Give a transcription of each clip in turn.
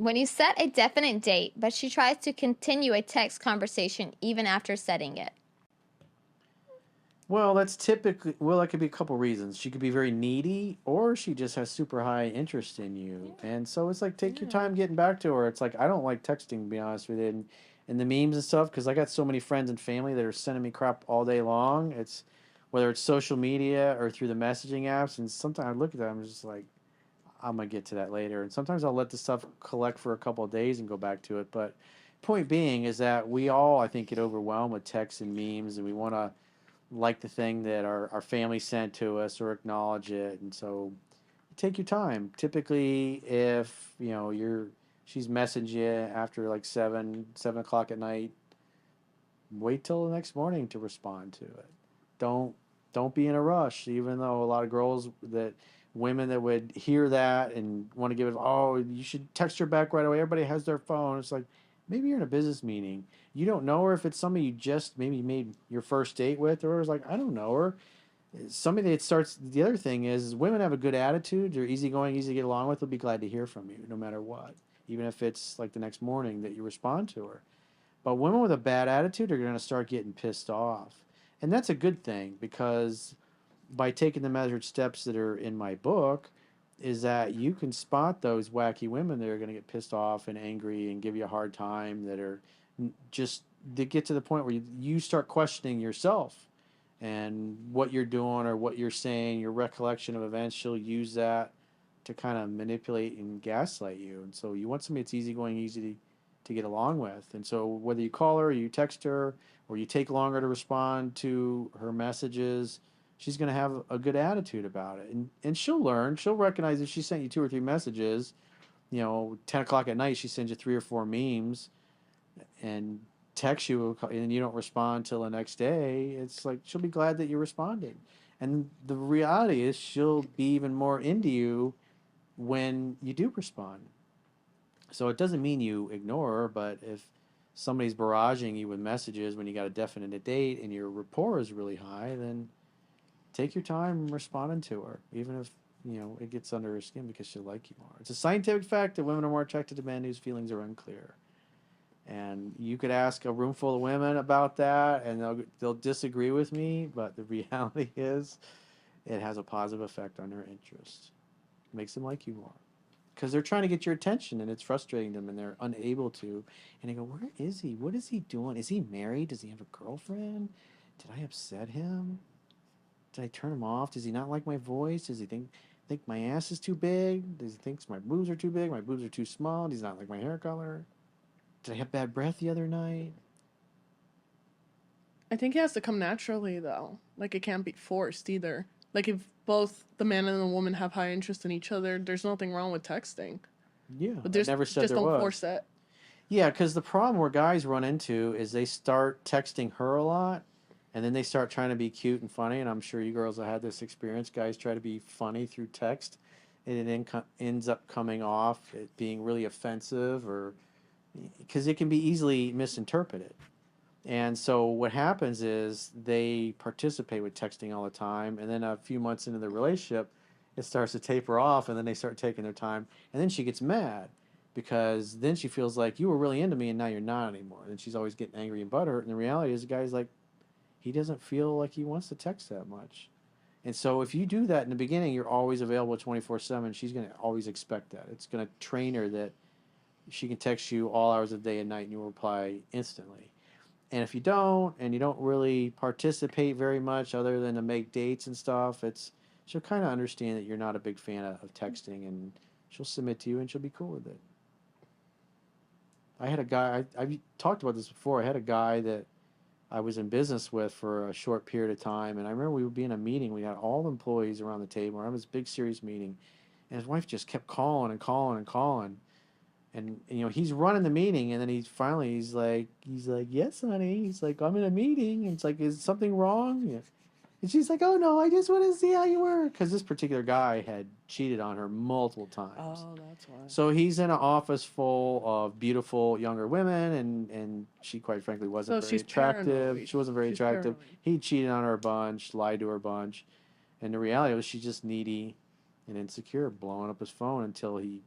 When you set a definite date, but she tries to continue a text conversation even after setting it. Well, that's typically, well, that could be a couple reasons. She could be very needy, or she just has super high interest in you. And so it's like, take your time getting back to her. It's like, I don't like texting, to be honest with you. And the memes and stuff, because I got so many friends and family that are sending me crap all day long. It's whether it's social media or through the messaging apps. And sometimes I look at that, I'm just like, I'm going to get to that later. And sometimes I'll let the stuff collect for a couple of days and go back to it. But point being is that we all, I think, get overwhelmed with texts and memes, and we want to like the thing that our family sent to us or acknowledge it. And so take your time. Typically, if she's messaged you after like 7 o'clock at night, wait till the next morning to respond to it. Don't don't be in a rush. Even though a lot of girls that women that would hear that and want to give it, oh, you should text her back right away. Everybody has their phone. It's like, maybe you're in a business meeting. You don't know her if it's somebody you just maybe made your first date with, or it's like, I don't know her. Somebody that starts. The other thing is women have a good attitude. They're easygoing, easy to get along with. They'll be glad to hear from you no matter what, even if it's like the next morning that you respond to her. But women with a bad attitude are going to start getting pissed off. And that's a good thing, because by taking the measured steps that are in my book, is that you can spot those wacky women that are going to get pissed off and angry and give you a hard time, that are just, that get to the point where you start questioning yourself and what you're doing or what you're saying, your recollection of events. She'll use that to kind of manipulate and gaslight you. And so you want somebody that's easygoing, easy to get along with. And so whether you call her, or you text her, or you take longer to respond to her messages, she's going to have a good attitude about it. And she'll learn. She'll recognize if she sent you 2 or 3 messages, 10 o'clock at night, she sends you 3 or 4 memes and texts you, and you don't respond till the next day. It's like, she'll be glad that you responded. And the reality is, she'll be even more into you when you do respond. So it doesn't mean you ignore her, but if somebody's barraging you with messages when you got a definite date and your rapport is really high, then take your time responding to her, even if it gets under her skin, because she'll like you more. It's a scientific fact that women are more attracted to men whose feelings are unclear. And you could ask a room full of women about that, and they'll disagree with me. But the reality is, it has a positive effect on their interest. It makes them like you more, because they're trying to get your attention, and it's frustrating them, and they're unable to. And they go, "Where is he? What is he doing? Is he married? Does he have a girlfriend? Did I upset him? Did I turn him off? Does he not like my voice? Does he think my ass is too big? Does he think my boobs are too big? My boobs are too small? Does he not like my hair color? Did I have bad breath the other night?" I think it has to come naturally, though. Like, it can't be forced either. Like, if both the man and the woman have high interest in each other, there's nothing wrong with texting. Yeah, But I there's never said just there don't was. force it. Yeah, because the problem where guys run into is they start texting her a lot, and then they start trying to be cute and funny. And I'm sure you girls have had this experience. Guys try to be funny through text, and it ends up coming off it being really offensive, or because it can be easily misinterpreted. And so what happens is they participate with texting all the time, and then a few months into the relationship, it starts to taper off, and then they start taking their time, and then she gets mad, because then she feels like, you were really into me and now you're not anymore. And she's always getting angry and butthurt. And the reality is, the guy's like, he doesn't feel like he wants to text that much. And so if you do that in the beginning, you're always available 24/7. She's going to always expect that. It's going to train her that she can text you all hours of the day and night and you'll reply instantly. And if you don't, and you don't really participate very much other than to make dates and stuff, she'll kind of understand that you're not a big fan of texting, and she'll submit to you, and she'll be cool with it. I had a guy, I've talked about this before. I had a guy that I was in business with for a short period of time. And I remember we would be in a meeting. We had all the employees around the table. We're having this big, serious meeting. And his wife just kept calling and calling and calling. And he's running the meeting, and then he's like, yes, honey. He's like, I'm in a meeting. And it's like, is something wrong? Yeah. And she's like, oh no, I just want to see how you were, because this particular guy had cheated on her multiple times. Oh, that's why. So he's in an office full of beautiful younger women, and she, quite frankly, wasn't So very she's attractive. paranoid. She wasn't very She's attractive. paranoid. He cheated on her a bunch, lied to her a bunch, and the reality was she's just needy and insecure, blowing up his phone until he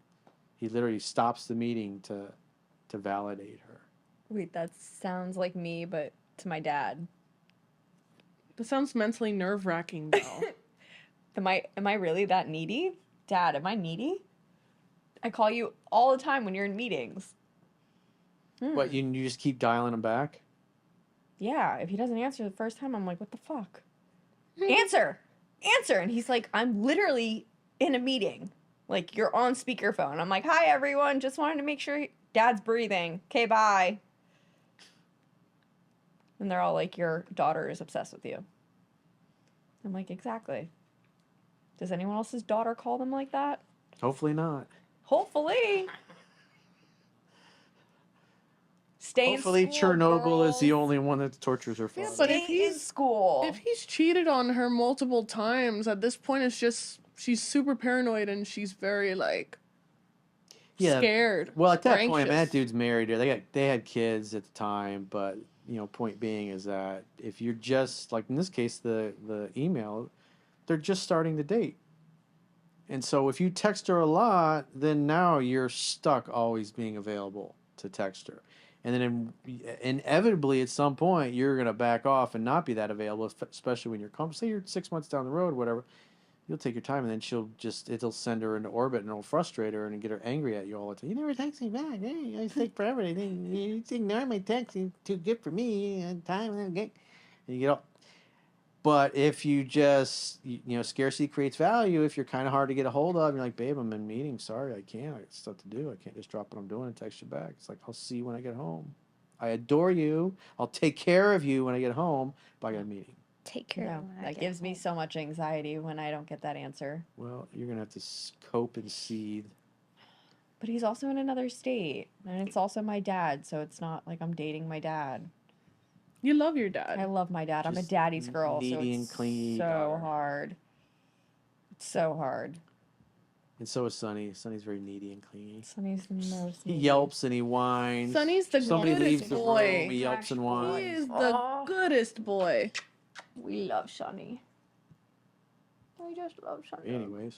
He literally stops the meeting to validate her. Wait, that sounds like me, but to my dad. That sounds mentally nerve-wracking, though. Am I really that needy? Dad, am I needy? I call you all the time when you're in meetings. What, you just keep dialing him back? Yeah, if he doesn't answer the first time, I'm like, what the fuck? Answer! Answer! And he's like, I'm literally in a meeting. Like, you're on speakerphone. I'm like, hi, everyone. Just wanted to make sure Dad's breathing. Okay, bye. And they're all like, your daughter is obsessed with you. I'm like, exactly. Does anyone else's daughter call them like that? Hopefully not. Hopefully. Stay Hopefully in school, Chernobyl is the girls. only one that tortures her father. but if Stay in he's- school. If he's cheated on her multiple times, at this point it's just she's super paranoid and she's very like scared. Well, at that or point, man, that anxious. dude's married. They had kids at the time, but point being is that if you're just like in this case, the email, they're just starting the date, and so if you text her a lot, then now you're stuck always being available to text her, and then inevitably at some point you're gonna back off and not be that available, especially when you're say you're 6 months down the road, whatever. You'll take your time, and then it'll send her into orbit, and it'll frustrate her and get her angry at you all the time. You never text me back. Hey, I take forever. You ignore my text. You're too good for me. Time, okay. And you get all. But if you just, scarcity creates value. If you're kind of hard to get a hold of, you're like, babe, I'm in meetings. Sorry, I can't. I got stuff to do. I can't just drop what I'm doing and text you back. It's like, I'll see you when I get home. I adore you. I'll take care of you when I get home, but I got a meeting. Take care. No, of when I that get gives me home. so much anxiety when I don't get that answer. Well, you're going to have to cope and seethe. But he's also in another state, and it's also my dad, so it's not like I'm dating my dad. You love your dad. I love my dad. I'm a Just daddy's girl, so needy and it's clingy so daughter. hard. It's so hard. And so is Sonny. Sonny's very needy and clingy. Sonny's the most. He needy. yelps and he whines. Sonny's the Somebody goodest leaves the boy. room, he yelps and He whines. is the goodest boy. We love Sonny. We just love Sonny. Anyways.